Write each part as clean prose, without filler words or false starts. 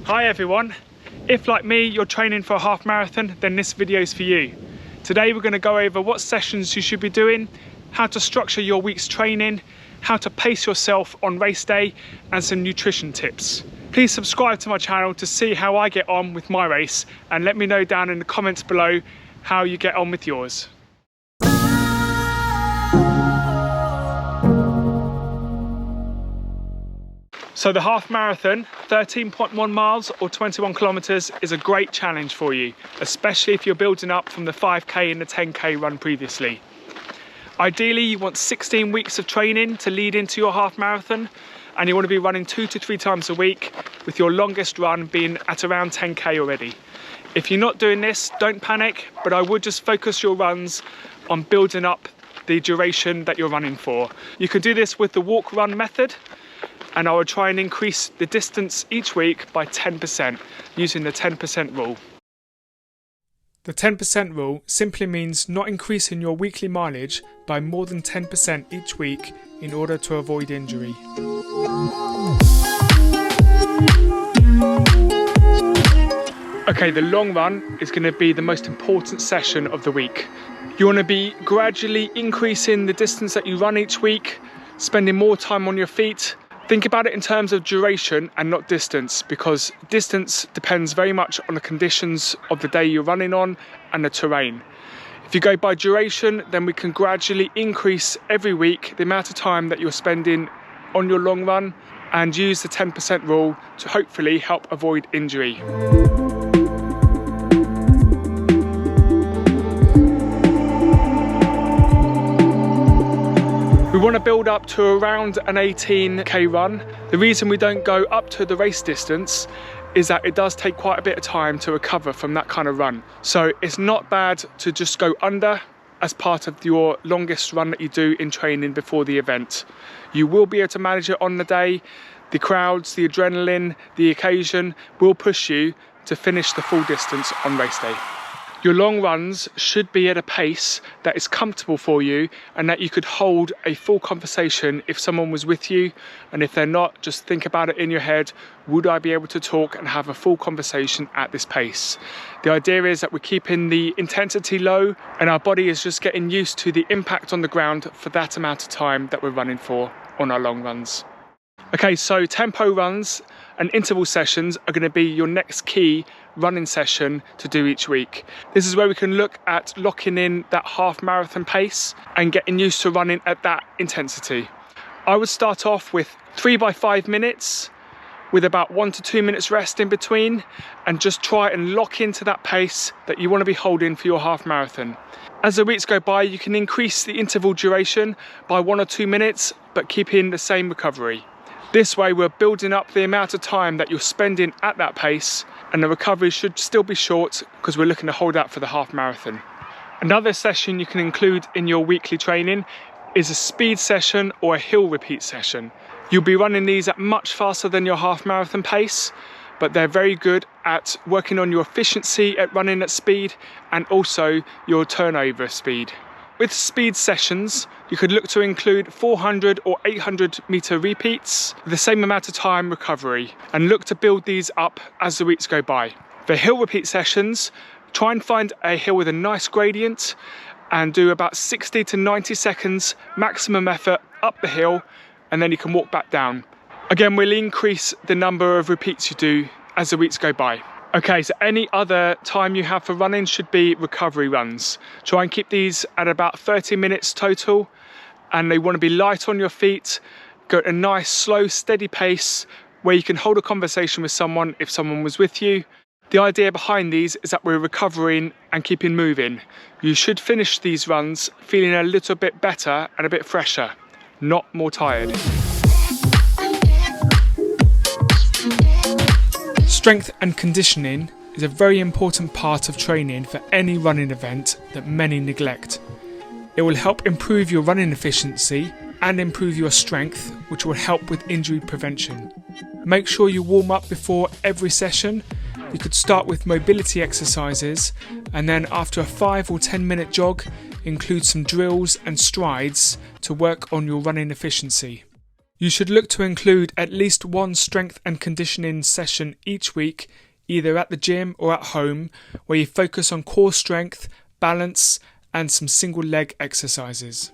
Hi everyone. If like me you're training for a half marathon, then this video is for you. Today we're going to go over what sessions you should be doing, how to structure your week's training, how to pace yourself on race day, and some nutrition tips. Please subscribe to my channel to see how I get on with my race, and let me know down in the comments below how you get on with yours. So the half marathon, 13.1 miles or 21 kilometers, is a great challenge for you, especially if you're building up from the 5k and the 10k run previously. Ideally, you want 16 weeks of training to lead into your half marathon, and you want to be running 2 to 3 times a week, with your longest run being at around 10k already. If you're not doing this, don't panic, but I would just focus your runs on building up the duration that you're running for. You can do this with the walk-run method, and I would try and increase the distance each week by 10% using the 10% rule. The 10% rule simply means not increasing your weekly mileage by more than 10% each week in order to avoid injury. Okay, the long run is going to be the most important session of the week. You want to be gradually increasing the distance that you run each week, spending more time on your feet. Think about it in terms of duration and not distance, because distance depends very much on the conditions of the day you're running on and the terrain. If you go by duration, then we can gradually increase every week the amount of time that you're spending on your long run, and use the 10% rule to hopefully help avoid injury. We want to build up to around an 18k run. The reason we don't go up to the race distance is that it does take quite a bit of time to recover from that kind of run. So it's not bad to just go under as part of your longest run that you do in training before the event. You will be able to manage it on the day. The crowds, the adrenaline, the occasion will push you to finish the full distance on race day. Your long runs should be at a pace that is comfortable for you and that you could hold a full conversation if someone was with you, and if they're not, just think about it in your head. Would I be able to talk and have a full conversation at this pace? The idea is that we're keeping the intensity low and our body is just getting used to the impact on the ground for that amount of time that we're running for on our long runs. Okay, so tempo runs and interval sessions are going to be your next key running session to do each week. This is where we can look at locking in that half marathon pace and getting used to running at that intensity. I would start off with 3 by 5 minutes with about 1 to 2 minutes rest in between, and just try and lock into that pace that you want to be holding for your half marathon. As the weeks go by, you can increase the interval duration by 1 or 2 minutes, but keeping the same recovery. This way we're building up the amount of time that you're spending at that pace, and the recovery should still be short because we're looking to hold out for the half marathon. Another session you can include in your weekly training is a speed session or a hill repeat session. You'll be running these at much faster than your half marathon pace, but they're very good at working on your efficiency at running at speed and also your turnover speed. With speed sessions, you could look to include 400 or 800 meter repeats with the same amount of time recovery, and look to build these up as the weeks go by. For hill repeat sessions, try and find a hill with a nice gradient and do about 60 to 90 seconds maximum effort up the hill, and then you can walk back down. Again, we'll increase the number of repeats you do as the weeks go by. Okay, so any other time you have for running should be recovery runs. Try and keep these at about 30 minutes total, and they want to be light on your feet, go at a nice, slow, steady pace where you can hold a conversation with someone if someone was with you. The idea behind these is that we're recovering and keeping moving. You should finish these runs feeling a little bit better and a bit fresher, not more tired. Strength and conditioning is a very important part of training for any running event that many neglect. It will help improve your running efficiency and improve your strength, which will help with injury prevention. Make sure you warm up before every session. You could start with mobility exercises, and then after a 5 or 10 minute jog, include some drills and strides to work on your running efficiency. You should look to include at least one strength and conditioning session each week, either at the gym or at home, where you focus on core strength, balance, and some single leg exercises.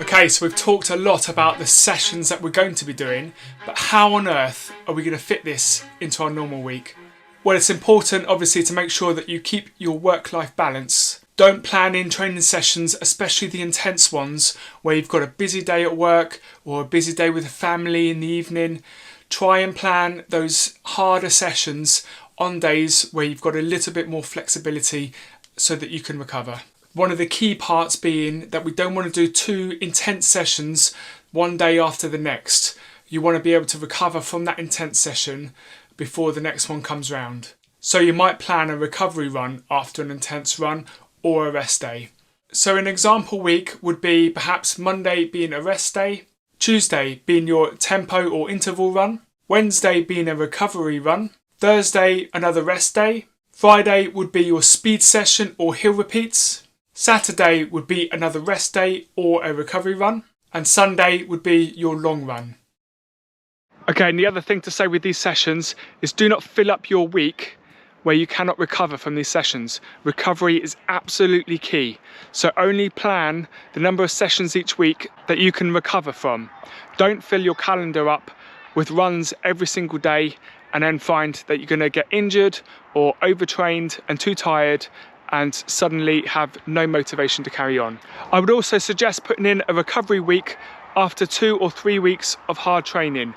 Okay, so we've talked a lot about the sessions that we're going to be doing, but how on earth are we going to fit this into our normal week? Well, it's important obviously to make sure that you keep your work-life balance. Don't plan in training sessions, especially the intense ones where you've got a busy day at work or a busy day with a family in the evening. Try and plan those harder sessions on days where you've got a little bit more flexibility so that you can recover. One of the key parts being that we don't want to do two intense sessions one day after the next. You want to be able to recover from that intense session before the next one comes round. So you might plan a recovery run after an intense run or a rest day. So an example week would be perhaps Monday being a rest day, Tuesday being your tempo or interval run, Wednesday being a recovery run, Thursday another rest day, Friday would be your speed session or hill repeats, Saturday would be another rest day or a recovery run, and Sunday would be your long run. Okay, and the other thing to say with these sessions is do not fill up your week where you cannot recover from these sessions. Recovery is absolutely key. So only plan the number of sessions each week that you can recover from. Don't fill your calendar up with runs every single day and then find that you're going to get injured or overtrained and too tired and suddenly have no motivation to carry on. I would also suggest putting in a recovery week after 2 or 3 weeks of hard training.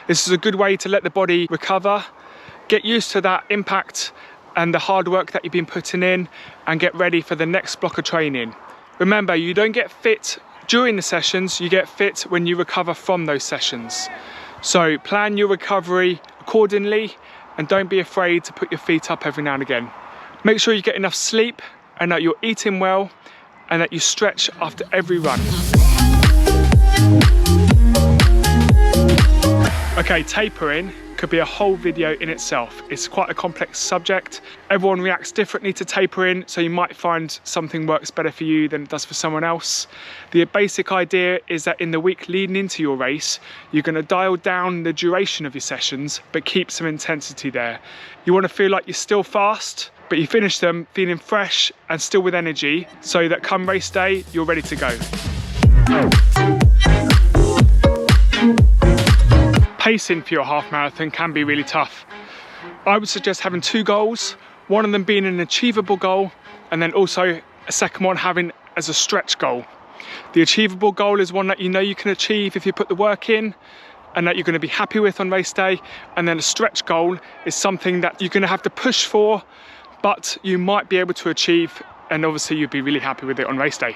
This is a good way to let the body recover, get used to that impact and the hard work that you've been putting in, and get ready for the next block of training. Remember, you don't get fit during the sessions, you get fit when you recover from those sessions. So plan your recovery accordingly and don't be afraid to put your feet up every now and again. Make sure you get enough sleep and that you're eating well and that you stretch after every run. Okay, tapering could be a whole video in itself. It's quite a complex subject. Everyone reacts differently to tapering, so you might find something works better for you than it does for someone else. The basic idea is that in the week leading into your race, you're going to dial down the duration of your sessions, but keep some intensity there. You want to feel like you're still fast, but you finish them feeling fresh and still with energy, so that come race day, you're ready to go. Pacing for your half marathon can be really tough. I would suggest having 2 goals, one of them being an achievable goal, and then also a second one having as a stretch goal. The achievable goal is one that you know you can achieve if you put the work in and that you're going to be happy with on race day, and then a stretch goal is something that you're going to have to push for, but you might be able to achieve, and obviously you'll be really happy with it on race day.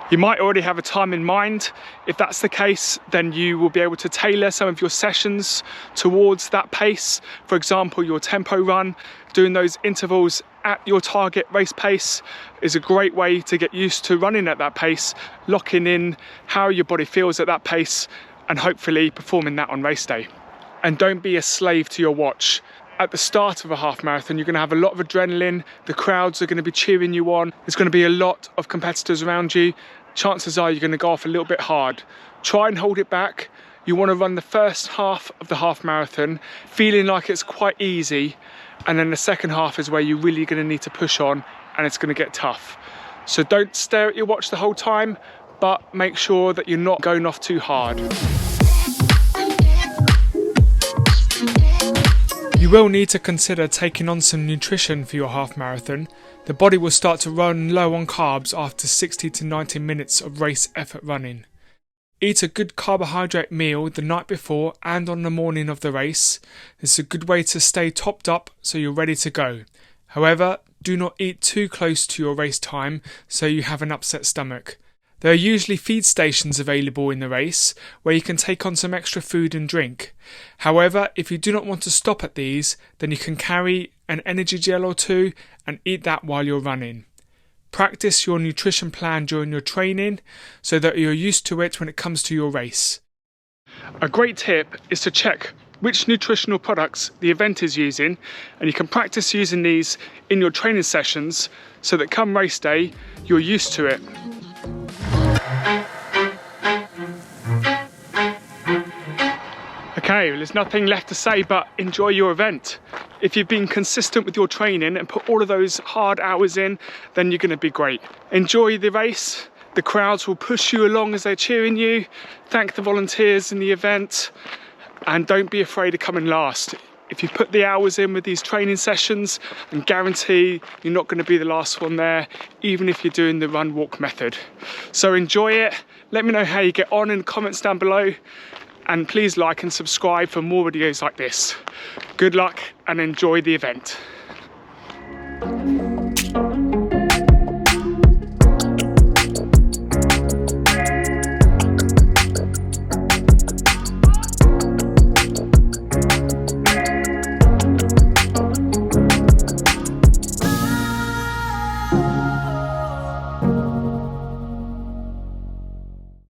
You might already have a time in mind. If that's the case, then you will be able to tailor some of your sessions towards that pace. For example, your tempo run, doing those intervals at your target race pace is a great way to get used to running at that pace, locking in how your body feels at that pace, and hopefully performing that on race day. And don't be a slave to your watch. At the start of a half marathon, you're going to have a lot of adrenaline, the crowds are going to be cheering you on, there's going to be a lot of competitors around you. Chances are you're going to go off a little bit hard. Try and hold it back. You want to run the first half of the half marathon feeling like it's quite easy, and then the second half is where you're really going to need to push on and it's going to get tough. So don't stare at your watch the whole time, but make sure that you're not going off too hard. You will need to consider taking on some nutrition for your half marathon. The body will start to run low on carbs after 60 to 90 minutes of race effort running. Eat a good carbohydrate meal the night before and on the morning of the race. This is a good way to stay topped up so you're ready to go. However, do not eat too close to your race time so you have an upset stomach. There are usually feed stations available in the race where you can take on some extra food and drink. However, if you do not want to stop at these, then you can carry an energy gel or 2 and eat that while you're running. Practice your nutrition plan during your training so that you're used to it when it comes to your race. A great tip is to check which nutritional products the event is using, and you can practice using these in your training sessions so that come race day, you're used to it. Okay, well, there's nothing left to say but enjoy your event. If you've been consistent with your training and put all of those hard hours in, then you're going to be great. Enjoy the race. The crowds will push you along as they're cheering you. Thank the volunteers in the event, and don't be afraid of coming last. If you put the hours in with these training sessions, and guarantee you're not going to be the last one there, even if you're doing the run walk method. So enjoy it. Let me know how you get on in the comments down below. And please like and subscribe for more videos like this. Good luck and enjoy the event.